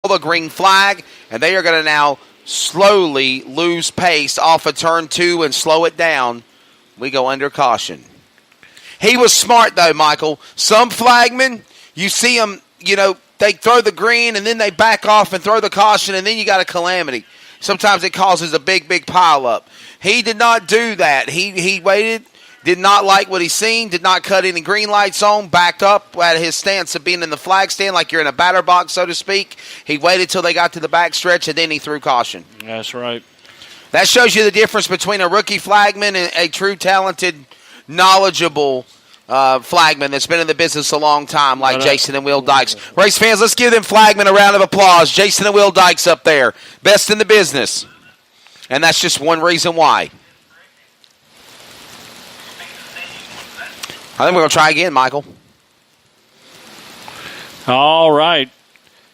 the green flag, and they are going to now slowly lose pace off of turn 2 and slow it down. We go under caution. He was smart, though, Michael. Some flagmen, you see them, they throw the green, and then they back off and throw the caution, and then you got a calamity. Sometimes it causes a big, big pileup. He did not do that. He waited, did not like what he seen, did not cut any green lights on, backed up at his stance of being in the flag stand like you're in a batter box, so to speak. He waited till they got to the back stretch, and then he threw caution. That's right. That shows you the difference between a rookie flagman and a true talented, knowledgeable flagman that's been in the business a long time, like Jason and Will Dykes. Race fans, let's give them flagmen a round of applause. Jason and Will Dykes up there, best in the business. And that's just one reason why. I think we're going to try again, Michael. All right.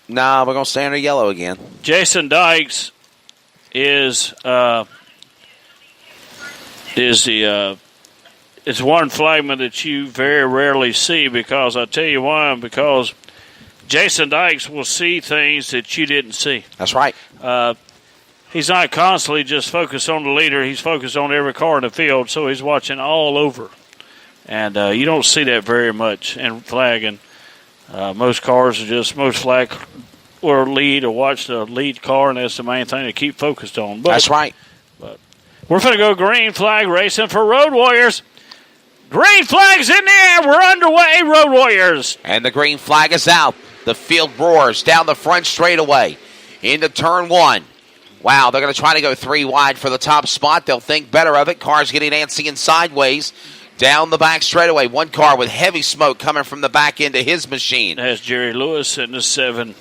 Nah, we're going to stay under yellow again. Jason Dykes is one flagman that you very rarely see, because I'll tell you why. Because Jason Dykes will see things that you didn't see. That's right. He's not constantly just focused on the leader. He's focused on every car in the field, so he's watching all over. And you don't see that very much in flagging. Most flag will lead or watch the lead car, and that's the main thing to keep focused on. But, that's right. But we're going to go green flag racing for Road Warriors. Green flag's in the air. We're underway, Road Warriors. And the green flag is out. The field roars down the front straightaway into turn 1. Wow, they're going to try to go 3 wide for the top spot. They'll think better of it. Car's getting antsy and sideways down the back straightaway. One car with heavy smoke coming from the back end of his machine. That's Jerry Lewis in the 7.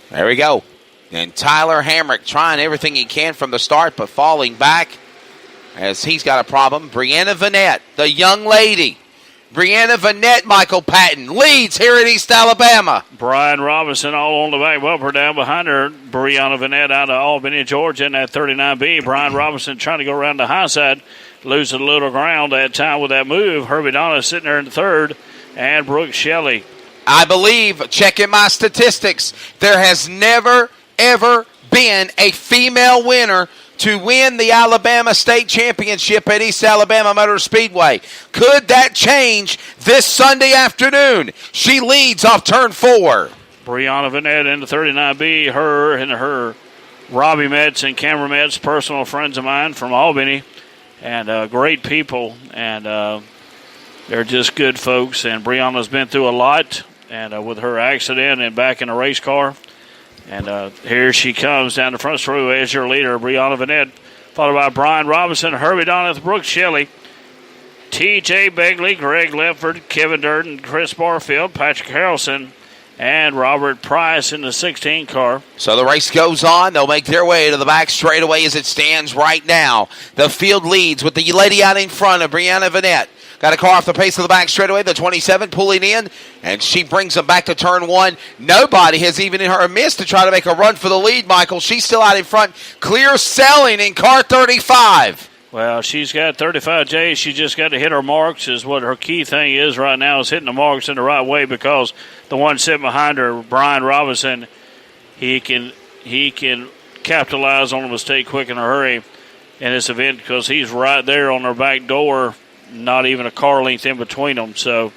There we go. And Tyler Hamrick trying everything he can from the start, but falling back as he's got a problem. Brianna Vanette, the young lady. Brianna Vanette, Michael Patton, leads here at East Alabama. Brian Robinson all on the back bumper down behind her. Brianna Vanette out of Albany, Georgia in that 39B. Brian Robinson trying to go around the high side, losing a little ground that time with that move. Herbie Donna sitting there in the 3rd, and Brooke Shelley. I believe, checking my statistics, there has never, ever been a female winner to win the Alabama State Championship at East Alabama Motor Speedway. Could that change this Sunday afternoon? She leads off turn 4. Brianna Vanette in the 39B. Her Robbie Metz and Cameron Metz, personal friends of mine from Albany, and great people, and they're just good folks. And Brianna's been through a lot, and with her accident and back in a race car. And here she comes down the front straightaway as your leader, Brianna Vanette, followed by Brian Robinson, Herbie Doneth, Brooke Shelley, T.J. Begley, Greg Lefford, Kevin Durden, Chris Barfield, Patrick Harrelson, and Robert Price in the 16 car. So the race goes on. They'll make their way to the back straightaway as it stands right now. The field leads with the lady out in front of Brianna Vanette. Got a car off the pace of the back straightaway, the 27 pulling in, and she brings them back to turn 1. Nobody has even in her miss to try to make a run for the lead, Michael. She's still out in front, clear selling in car 35. Well, she's got 35J. She just got to hit her marks is what her key thing is right now, is hitting the marks in the right way, because the one sitting behind her, Brian Robinson, he can capitalize on a mistake quick in a hurry in this event, because he's right there on her back door, not even a car length in between them, so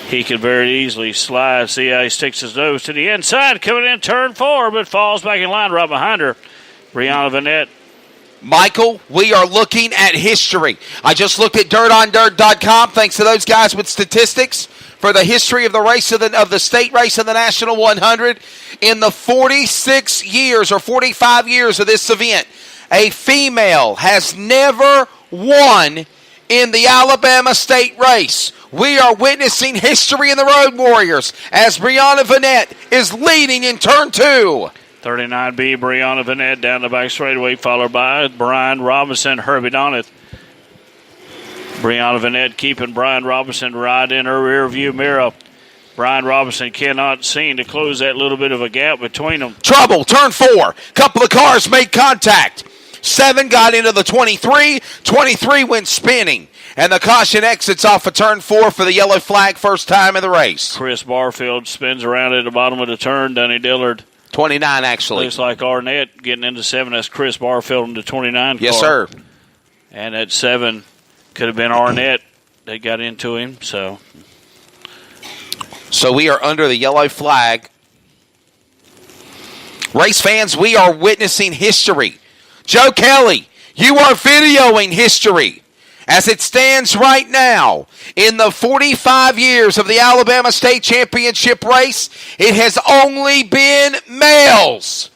he could very easily slide. See how he sticks his nose to the inside, coming in turn 4, but falls back in line right behind her. Brianna Vanette. Michael, we are looking at history. I just looked at dirtondirt.com, thanks to those guys with statistics, for the history of the race of the state race of the National 100. In the 46 years or 45 years of this event, a female has never won in the Alabama State race. We are witnessing history in the Road Warriors as Brianna Vanette is leading in turn 2. 39B, Brianna Vanette down the back straightaway, followed by Brian Robinson, Herbie Doneth. Brianna Vanette keeping Brian Robinson right in her rear view mirror. Brian Robinson cannot seem to close that little bit of a gap between them. Trouble, turn 4. Couple of cars made contact. 7 got into the 23. 23 went spinning. And the caution exits off of turn 4 for the yellow flag, first time in the race. Chris Barfield spins around at the bottom of the turn. Dunny Dillard. 29, actually. Looks like Arnett getting into 7. That's Chris Barfield in the 29 car. Yes, sir. And at 7 could have been Arnett. They got into him, so we are under the yellow flag. Race fans, we are witnessing history. Joe Kelly, you are videoing history. As it stands right now, in the 45 years of the Alabama State Championship race, it has only been males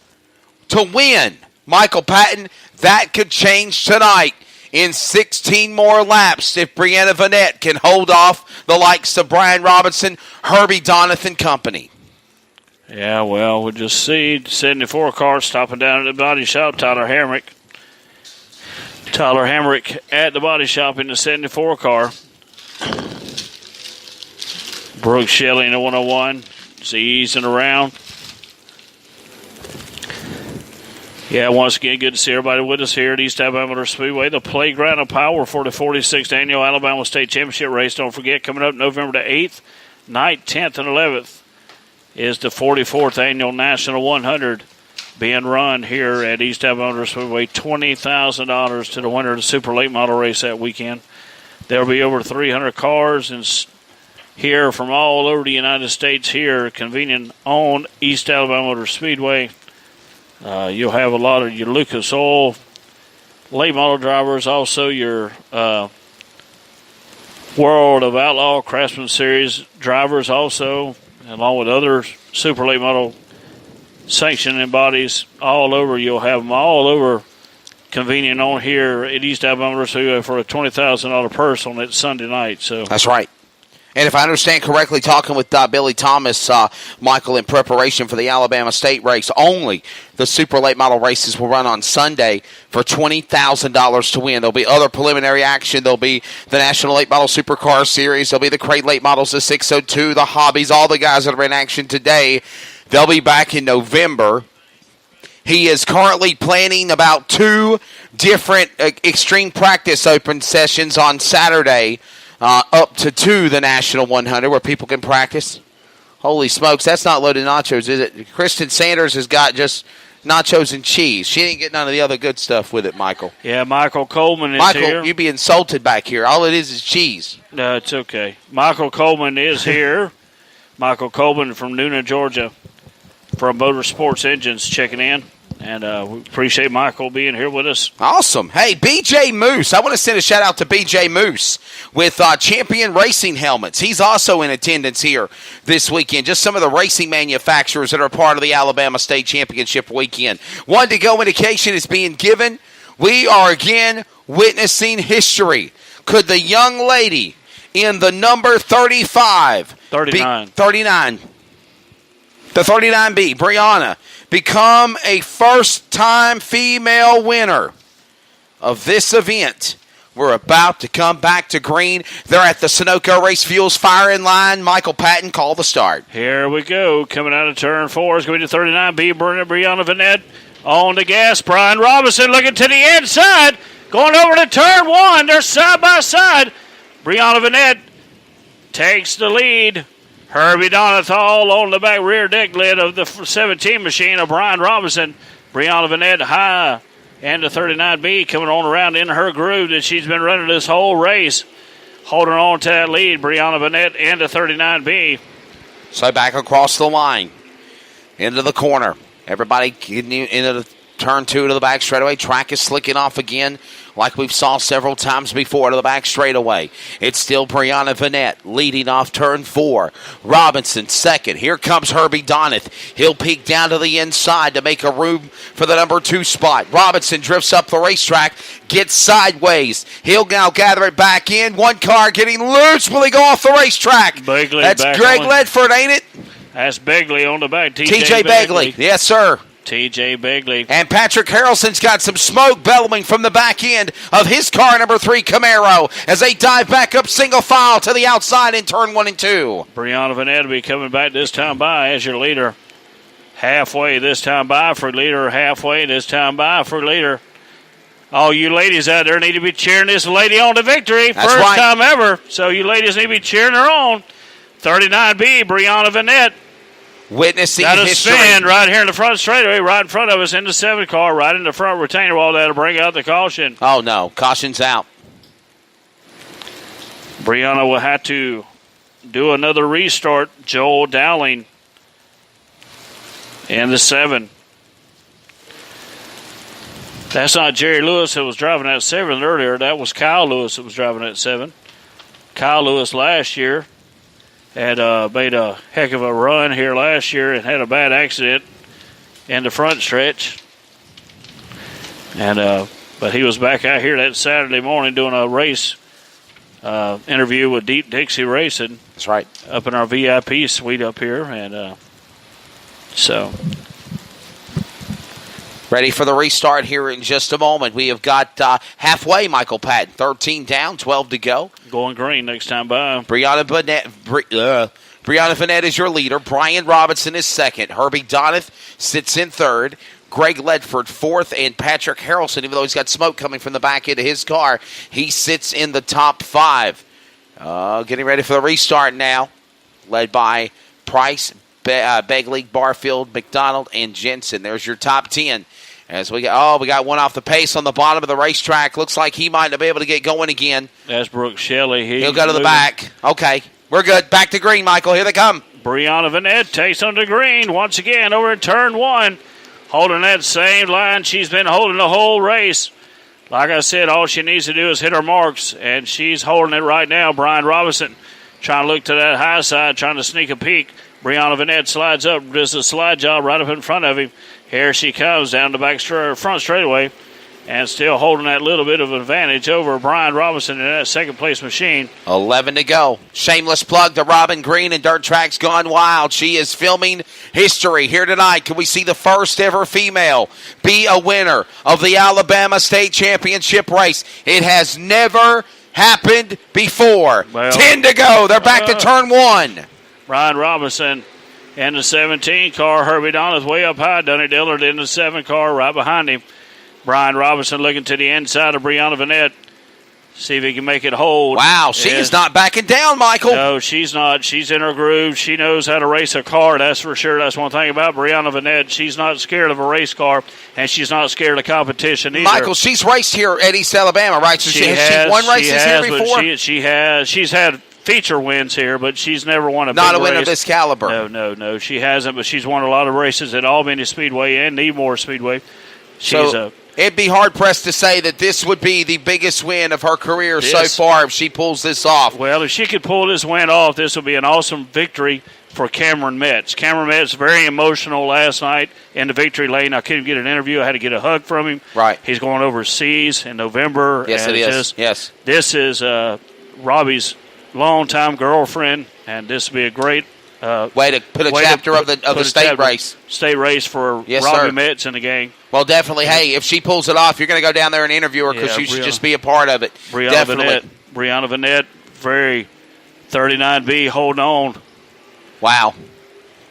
to win. Michael Patton, that could change tonight in 16 more laps if Brianna Vanette can hold off the likes of Brian Robinson, Herbie Donathan company. Yeah, well, we'll just see. 74 car stopping down at the body shop. Tyler Hamrick at the body shop in the 74 car. Brooke Shelley in the 101. It's easing around. Yeah, once again, good to see everybody with us here at East Alabama Speedway, the playground of power for the 46th Annual Alabama State Championship race. Don't forget, coming up November the 8th, 9th, 10th, and 11th is the 44th Annual National 100 being run here at East Alabama Speedway. $20,000 to the winner of the Super Late Model race that weekend. There will be over 300 cars and here from all over the United States here convening on East Alabama Motor Speedway. You'll have a lot of your Lucas Oil late model drivers, also your World of Outlaw Craftsman Series drivers also, along with other super late model sanctioning bodies all over. You'll have them all over convening on here at East Alabama Motor Speedway for a $20,000 purse on that Sunday night. So that's right. And if I understand correctly, talking with Billy Thomas, Michael, in preparation for the Alabama State race, only the super late model races will run on Sunday for $20,000 to win. There'll be other preliminary action. There'll be the National Late Model Supercar Series. There'll be the Crate Late Models, the 602, the Hobbies, all the guys that are in action today. They'll be back in November. He is currently planning about 2 different extreme practice open sessions on Saturday, up to 2 the National 100 where people can practice. Holy smokes, that's not loaded nachos, is it? Kristen Sanders has got just nachos and cheese. She didn't get none of the other good stuff with it, Michael. Yeah, Michael Coleman is here. Michael, you be insulted back here. All it is cheese. No, it's okay. Michael Coleman is here. Michael Coleman from Nuna, Georgia, from Motorsports Engines checking in. And we appreciate Michael being here with us. Awesome. Hey, BJ Moose. I want to send a shout-out to BJ Moose with Champion Racing Helmets. He's also in attendance here this weekend. Just some of the racing manufacturers that are part of the Alabama State Championship weekend. 1 to go indication is being given. We are again witnessing history. Could the young lady in the number 39. The 39B, Brianna, become a first-time female winner of this event. We're about to come back to green. They're at the Sunoco Race Fuels firing line. Michael Patton, call the start. Here we go. Coming out of turn 4 is going to be the 39B, Brianna Vanette on the gas. Brian Robinson looking to the inside. Going over to turn 1. They're side by side. Brianna Vanette takes the lead. Herbie Donathal on the back rear deck lid of the 17 machine of Brian Robinson. Brianna Vanette high and the 39B coming on around in her groove that she's been running this whole race. Holding on to that lead, Brianna Vanette and the 39B. So back across the line, into the corner. Everybody getting into the turn 2 to the back straightaway. Track is slicking off again like we've saw several times before to the back straightaway. It's still Brianna Vanette leading off turn 4. Robinson second. Here comes Herbie Donath. He'll peek down to the inside to make a room for the number 2 spot. Robinson drifts up the racetrack, gets sideways. He'll now gather it back in. One car getting loose. Will he go off the racetrack? Begley That's Greg Ledford, ain't it? That's Begley on the back. TJ Begley. Yes, sir. TJ Begley. And Patrick Harrelson's got some smoke bellowing from the back end of his car, number 3 Camaro, as they dive back up single file to the outside in turn 1 and 2. Brianna Vanette will be coming back this time by as your leader. Halfway this time by for leader. Halfway this time by for leader. All you ladies out there need to be cheering this lady on to victory. That's First right. time ever. So you ladies need to be cheering her on. 39B, Brianna Vanette. Witnessing Got a history. spin right here in the front straightaway, right in front of us in the 7 car, right in the front retainer wall. That'll bring out the caution. Oh, no. Caution's out. Brianna will have to do another restart. Joel Dowling in the 7. That's not Jerry Lewis that was driving that 7 earlier. That was Kyle Lewis that was driving that 7. Kyle Lewis last year had made a heck of a run here last year and had a bad accident in the front stretch. And but he was back out here that Saturday morning doing a race interview with Deep Dixie Racing. That's right. Up in our VIP suite up here. And so... Ready for the restart here in just a moment. We have got halfway, Michael Patton. 13 down, 12 to go. Going green next time by. Brianna Vanette is your leader. Brian Robinson is second. Herbie Donath sits in third. Greg Ledford fourth. And Patrick Harrelson, even though he's got smoke coming from the back end of his car, he sits in the top 5. Getting ready for the restart now. Led by Price, Begley, Barfield, McDonald, and Jensen. There's your top 10. As we got one off the pace on the bottom of the racetrack. Looks like he might not be able to get going again. That's Brooke Shelley. He'll go to the back. Okay, we're good. Back to green, Michael. Here they come. Brianna Vanette takes on the green once again over in turn 1. Holding that same line she's been holding the whole race. Like I said, all she needs to do is hit her marks, and she's holding it right now. Brian Robinson trying to look to that high side, trying to sneak a peek. Brianna Vanette slides up, does a slide job right up in front of him. Here she comes down the front straightaway and still holding that little bit of advantage over Brian Robinson in that second-place machine. 11 to go. Shameless plug to Robin Green and Dirt Tracks Gone Wild. She is filming history here tonight. Can we see the first ever female be a winner of the Alabama State Championship race? It has never happened before. Well, 10 to go. They're back to turn 1. Brian Robinson in the 17 car. Herbie Donath way up high. Dunny Dillard in the 7 car right behind him. Brian Robinson looking to the inside of Brianna Vanette. See if he can make it hold. Wow, she is not backing down, Michael. No, she's not. She's in her groove. She knows how to race a car, that's for sure. That's one thing about Brianna Vanette. She's not scared of a race car, and she's not scared of competition either. Michael, she's raced here at East Alabama, right? So she won races here before? She's had feature wins here, but she's never won a big race. Not a winner of this caliber. No, she hasn't, but she's won a lot of races at Albany Speedway and Needmore Speedway. It'd be hard-pressed to say that this would be the biggest win of her career so far if she pulls this off. Well, if she could pull this win off, this will be an awesome victory for Cameron Metz. Cameron Metz, very emotional last night in the victory lane. I couldn't get an interview. I had to get a hug from him. Right. He's going overseas in November. Yes, it is. Yes. This is Robbie's longtime girlfriend, and this will be a great way to put a chapter of the state race. State race for Robbie Metz and the gang. Well, definitely. Hey, if she pulls it off, you're going to go down there and interview her because you should just be a part of it. Brianna Vanette, very 39B, holding on. Wow.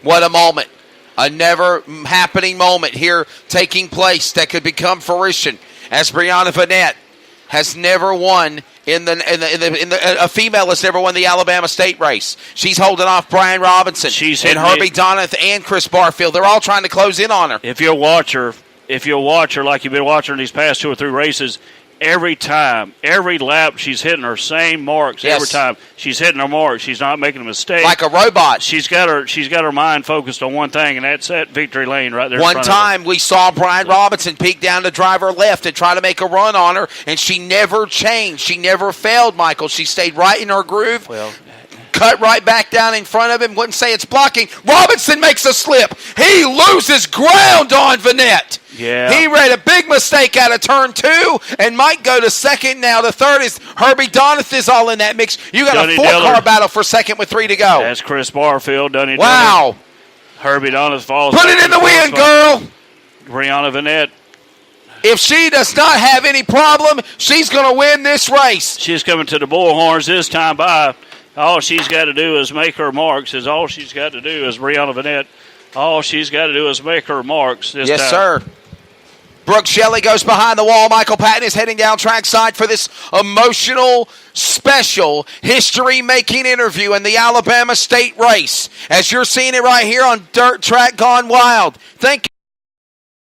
What a moment. A never-happening moment here taking place that could become fruition as Brianna Vanette has never won a female has never won the Alabama State race. She's holding off Brian Robinson and Herbie Donath and Chris Barfield. They're all trying to close in on her. If you'll watch her like you've been watching these past 2 or 3 races, every time, every lap, she's hitting her same marks. Every time she's hitting her marks, she's not making a mistake. Like a robot. She's got her mind focused on one thing, and that's that victory lane right there. One time we saw Brian Robinson peek down to drive her left and try to make a run on her, and she never changed. She never failed, Michael. She stayed right in her groove. Well, cut right back down in front of him. Wouldn't say it's blocking. Robinson makes a slip. He loses ground on Vanette. Yeah. He made a big mistake out of turn 2 and might go to second. Now the third is Herbie Donath is all in that mix. You got a 4-car battle for second with 3 to go. That's Chris Barfield. Wow. Herbie Donath falls. Put it in the wind, girl. Brianna Vanette. If she does not have any problem, she's going to win this race. She's coming to the bullhorns this time by. All she's got to do is make her marks. Is all she's got to do is Brianna Vanette. All she's got to do is make her marks this time. Yes, sir. Brooke Shelley goes behind the wall. Michael Patton is heading down trackside for this emotional, special, history-making interview in the Alabama State race. As you're seeing it right here on Dirt Track Gone Wild. Thank you.